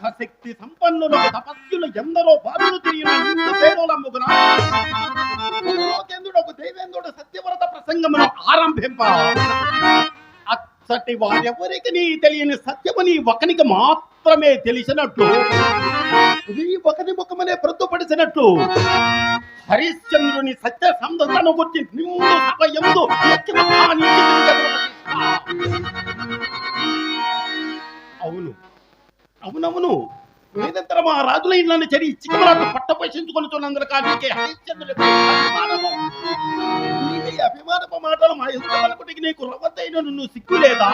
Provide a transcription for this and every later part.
శక్తి సంపన్నులకు తపస్సులు ఎందరో బాధలు తిరిగిన ఇందు పేరులమ్ముకున లోకేంద్రుడు దేవేంద్రుడు సత్యవ్రత ప్రసంగమును ఆరంభింప అచ్చటి వారెవరికి తెలియని సత్యమని ఒకనికి మాత్రమే తెలిసినట్లు ఈ ఒకరి ముఖమనే ప్రొద్దుపడిసినట్లు హరిశ్చంద్రుని సత్య సంధతను గుర్తి నిమ్ము సభ ఎందు అవును అవునవును నిరంతరం ఆ రాజుల ఇళ్ళని చెరి చిక్కమరాకు పట్ట పోషించుకొనితున్నందుకు కానీ హరిశ్చంద్రుడికి అభిమానపు మాటలు మా ఎదుటి నీకు రవ్వతైన నువ్వు సిగ్గు లేదా?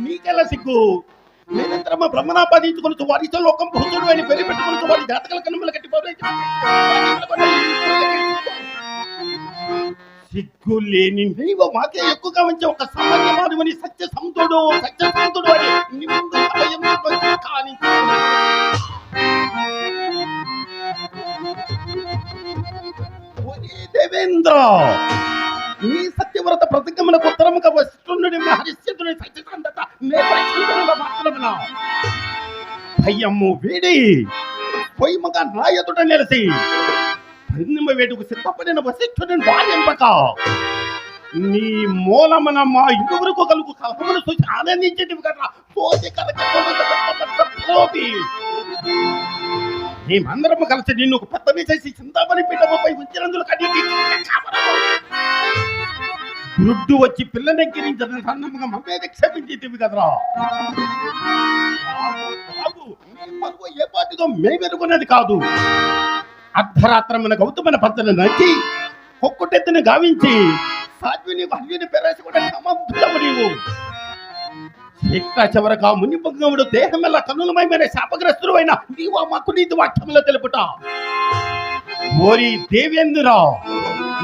నీకెలా సిగ్గు? నిరంతరం బ్రహ్మనాపాదించుకొని వారితో లోకం భూతుడు అని పేరు పెట్టుకుని వారి జాతకల కనుమలు కట్టిపోయి సిగ్గు లేని నీవు మాకే ఎక్కువగా ఉంచి ఒక సామాన్యమానవని సత్యసంతుడు అని కానీ దేవేంద్ర నీ సత్యవ్రత ప్రతిగమనకు ఉత్తరముగా వస్తుండని హరిశ్చంద్రుని సత్యసంధత మాత్రమునా భయము వీడి పొయ్యముగా నాయతుడ నిలిసి పరిణమ వేటుకు సిద్ధపడిన వశిష్ఠుడిని వారింపక నీ మూలమున మా ఇరువురకు కలుగు కలహమును చూసి ఆనందించేటివి కదా మేమందరము కలిసి నిన్ను ఒక పెద్దవి చేసి చింతామణి పీఠముపై ఉంచినందుకు కడిగి గుడ్డు వచ్చి పిల్లనెక్కిరించిన సన్నముగా మమ్మేది క్షమించేటివి కదరా. ఏ పాటితో మేమెరుగున్నది కాదు. అర్ధరాత్రమున గౌతమైన పద్ధతిని నచ్చి ఒక్కటెత్తుని గావించి సాధ్విని వల్లిని పెరేసి కూడా సమర్థులము నీవు చిట్ట చివరగా మునిపంగముడు దేహమెల్ల కన్నులమైన శాపగ్రస్తుడు అయిన నీవు మాకు నీతి వాక్యములో తెలుపుట. ఓరి దేవేంద్ర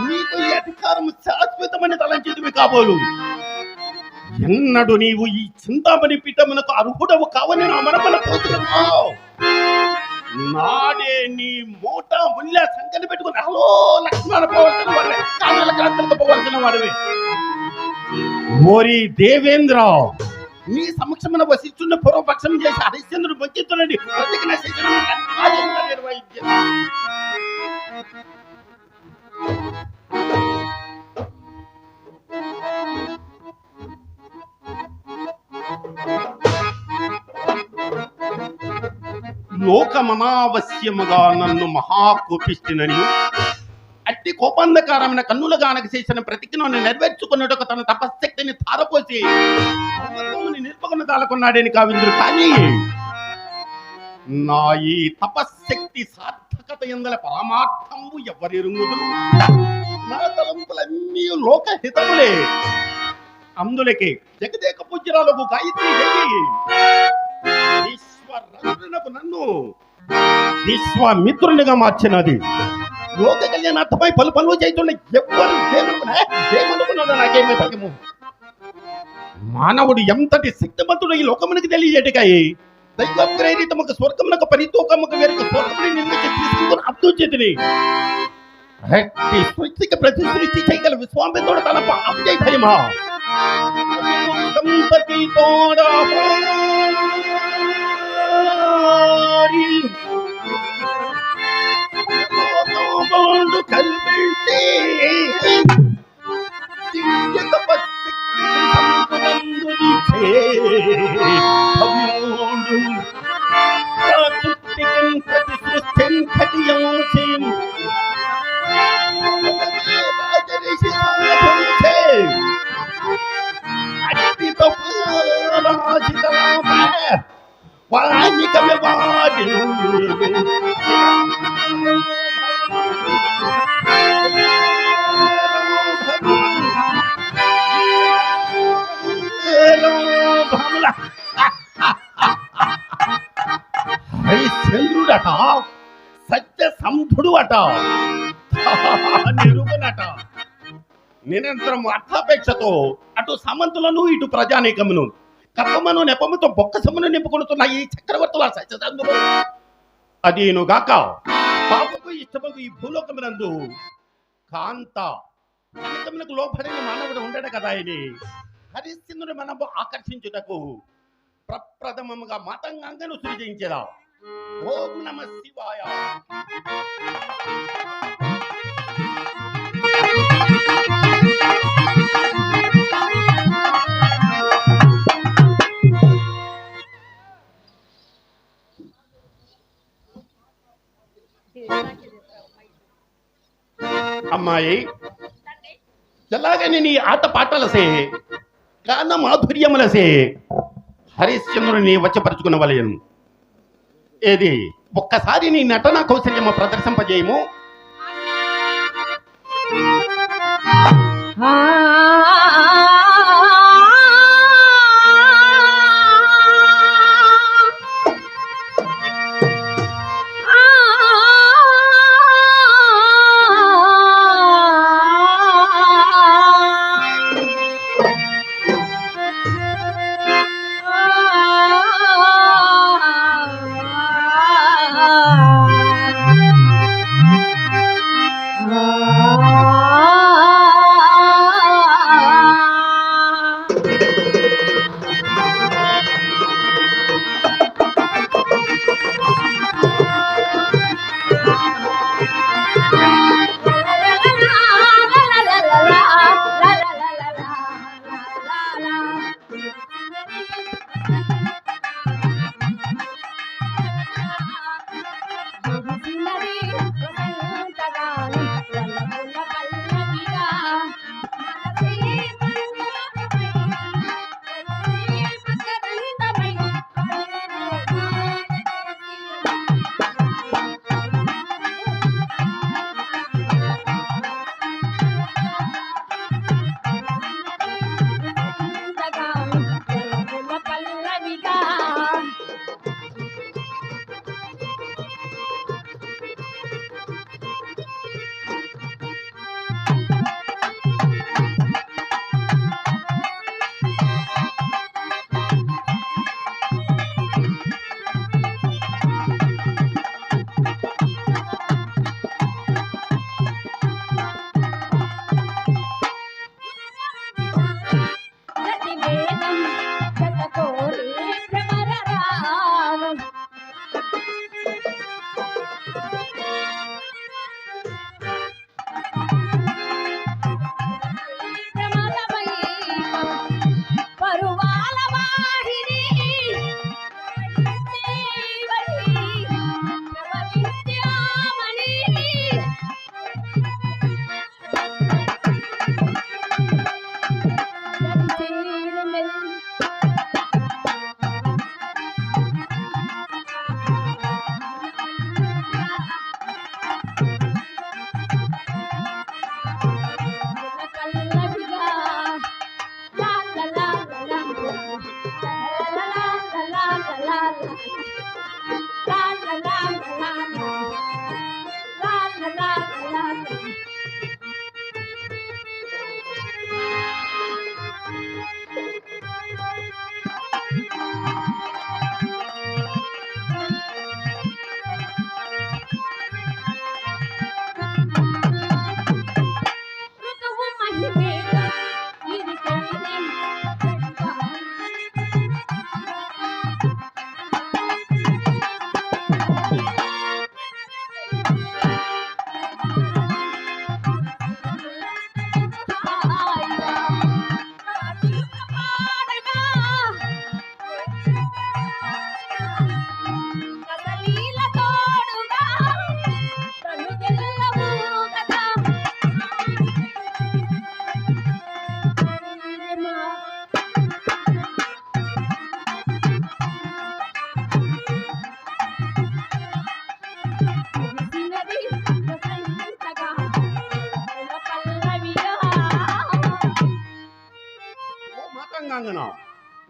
నీకు ఈ అధికారము శాశ్వతమని తలంచేదివి కాబోలు. ఎన్నడు నీవు ఈ చింతామణి పీఠమునకు అర్హుడవు కావని నా మనపల పోతున్నావు. నాడే నీ మూట ముళ్ళ సంకని పెట్టుకుని హలో లక్ష్మణ పోవలసిన వాడివే, కాళ్ళ క్రాంతులకు పోవలసిన వాడివే. ఓరి దేవేంద్ర నీ సమక్షమున వసిస్తున్న పూర్వపక్షం చేసి హరిశ్చంద్రుడు వంచుతున్నది ప్రతిజ్ఞ నిర్వహించారు. లోకమనావశ్యముగా నన్ను మహాకోపిష్టినని అట్టి కోపాంధకారమైన కన్నులుగా అనకు చేసిన ప్రతిజ్ఞను నెరవేర్చుకున్నట్టు తన తపశక్తిని తారపోసి నిలుపుకున్న తాలకున్నాడని కావిందుడు. కానీ నా ఈ తపశక్తి సార్థకత ఎందల పరమార్థము ఎవరిరుంగుదు? నా తలంపులన్నీ లోకహితములే. అందులకే జగదేక పూజ్యరాలకు గాయత్రి దేవి ఈశ్వరునకు నన్ను విశ్వామిత్రునిగా మార్చినది. లోక కళ్యాణార్థమై పలు పనులు చేస్తున్న ఎవరు ఏమనుకున్నాడో నాకేమీ భయము. మానవుడు ఎంతటి శక్తిమంతుడు ఈ లోకమునికి తెలియజేటికాయి దైవ ప్రేరితముకు స్వర్గమునకు పరితూకముకు వేరుకు స్వర్గముని నిర్మించి తీసుకుని అర్థం చేతిని సృష్టికి ప్రతి సృష్టి చేయగల విశ్వామిత్రుడు తన అబ్జై భయమా సంపతి తోడా కల్పించే హరిశ్చంద్రుడట సత్య సంధుడు అట నిరుగనట. నిరంతరం అర్థాపేక్షతో అటు సామంతులను ఇటు ప్రజానీకమును కప్పమను నెపముతో బొక్కసమును నింపుకొనుతున్న ఈ చక్రవర్తుల సత్యసంధుడు అదీనుగాక పాపకు ఇష్టమగు ఈ భూలోకమునందు కాంత కనకమునకు లోపడిన మానవుడు ఉండడు కదా అని హరిశ్చంద్రుని మనము ఆకర్షించుటకు ప్రప్రథమముగా మాతంగాంగను సృజించేదా. ఓం నమ శివాయ. అమ్మాయి, ఎలాగని నీ ఆట పాటలసే గాన మాధుర్యములసే హరిశ్చంద్రుని వచ్చపరుచుకునవలయను. ఏది ఒక్కసారి నీ నటన కౌశల్యము ప్రదర్శింపజేయము.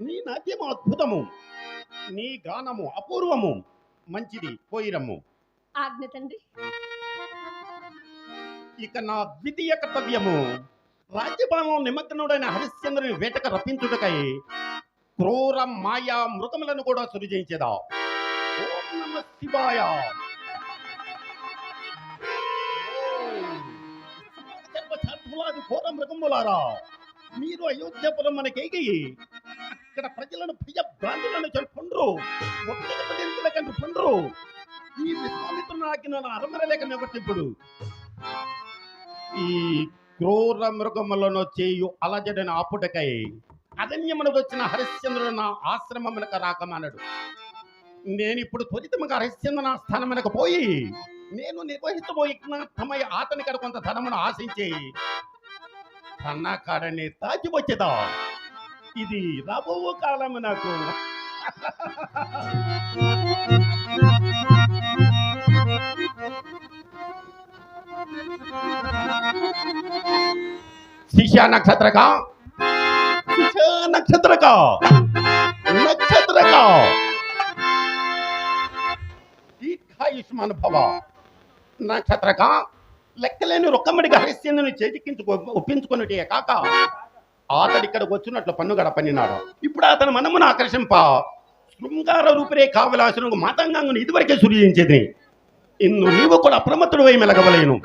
నీ నాట్యము అద్భుతము, నీ గానము అపూర్వము. మంచిది, పోయిరమ్ము. ఆజ్ఞ తండ్రి. ఇక నా ద్వితీయ కర్తవ్యము రాజ్యపాలన నిమగ్నుడైన హరిశ్చంద్రుని వేటకు రప్పించుటకై క్రూర మాయా మృగములను కూడా సృజించేదా. ఓం నమ శివాయ. ఘోర మృగములారా, మీరు అయోధ్యపురం మన కేకి ఇక్కడ ప్రజలను భయభ్రాంతులను పండ్రు ఒక్క కంటే పండ్రు ఈ విశ్వామిత్రుడు నాకు నన్ను అరమరలేక నివర్తిప్పుడు ఈ క్రూర మృగములను చేయు అలజడిని ఆపుటకై అరణ్యమునకు వచ్చిన హరిశ్చంద్రుడు నా ఆశ్రమమునకు రాకమన్నాడు. నేను ఇప్పుడు త్వరితముగా హరిశ్చంద్ర స్థానమునకు పోయి నేను నిర్వహించబోయినమై అతని కాడ కొంత ధనమును ఆశించి తన కాడని తాచి వచ్చేదా. ఇది రాబో కాలము నాకు. శిష్య నక్షత్రక నక్షత్రక నక్షత్రక దీర్ఘాయుష్మాన్ భవ. నక్షత్రక లెక్కలేని రొక్కమ్మడిగా హరిశ్చంద్రుని ఒప్పించుకున్నటే కాక అతడు ఇక్కడికి వచ్చినట్లు పన్నుగడ పన్నినాడు. ఇప్పుడు అతను మనమును ఆకర్షింప శృంగార రూపురే కావలాసిన మాతంగాంగుని ఇదివరకే సూచించేది. ఇన్ను నీవు కూడా అప్రమత్తుడు వై మెలగవలేను.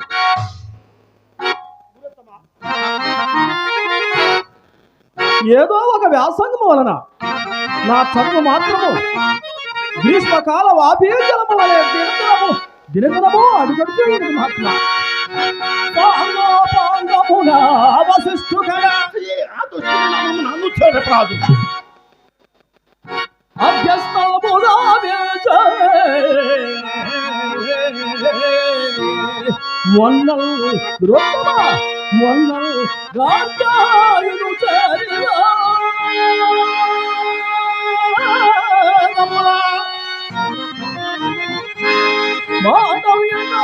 ఏదో ఒక వ్యాసంగము వలన నా చదువు మాత్రము గ్రీష్మకాల వాపీజలము వలె దినదినము అడుగడుగు మహాత్మ వశిష్ఠు అభ్యస్తముగా మొన్నల్ రొట్టమ మొన్నల్ రాజాయుడు చేరివా మానవ్యనా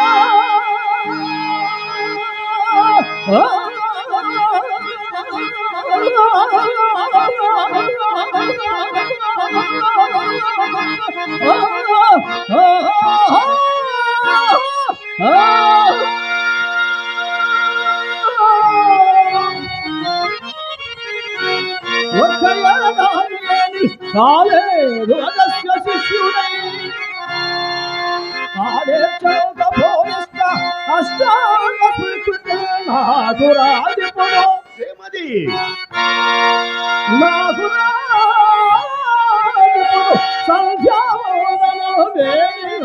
కాలేదు అగస్త్య శిష్యుడై ఆదేశోగభోగిష్ట అష్టాంగ నాగురాదిపుడు నాగురాదిపుడు సంధ్యావదన వేణు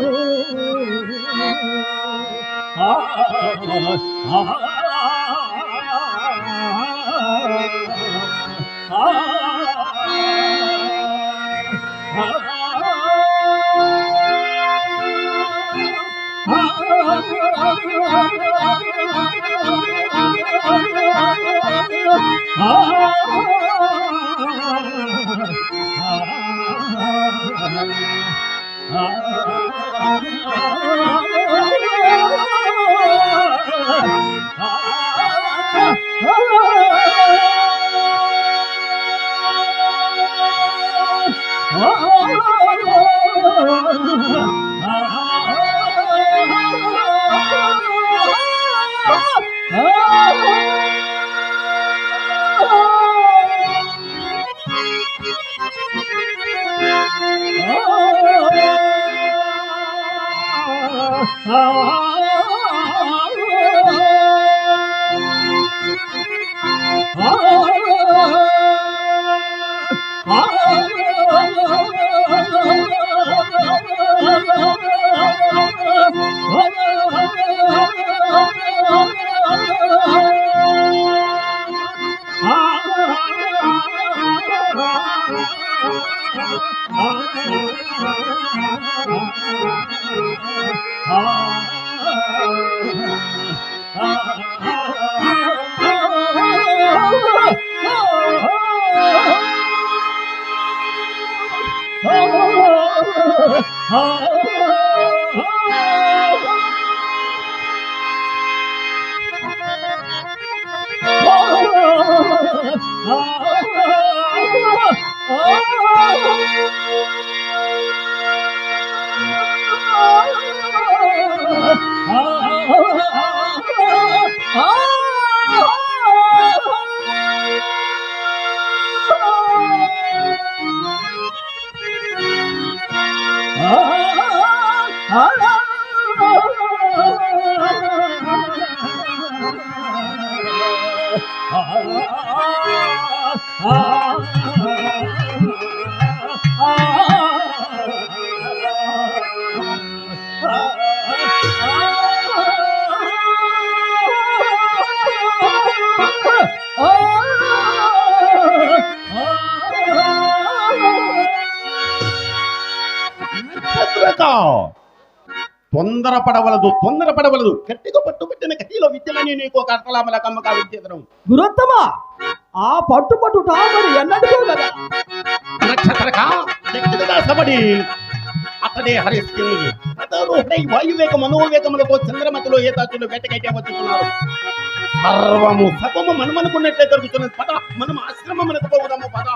Ah తొందరపడవలదు గట్టిగా పట్టుబట్టిన కథలో విద్యలని నీకు ఒక అర్థలామల కమ్మగా విద్యదనం గురుత్తమ ఆ పట్టుపట్టుట మరి ఎన్నటికో కదా నక్షత్రక శక్తిగా సబడి అతడే హరిశ్చంద్రుడు అతడు వాయువేగ మనోవేగములతో చంద్రమతిలో ఏతాచులు వేటకైతే వచ్చుతున్నారు సర్వము సర్వము మనమనుకున్నట్లే జరుగుతున్నది పద మనం ఆశ్రమమునకు పోదాము పద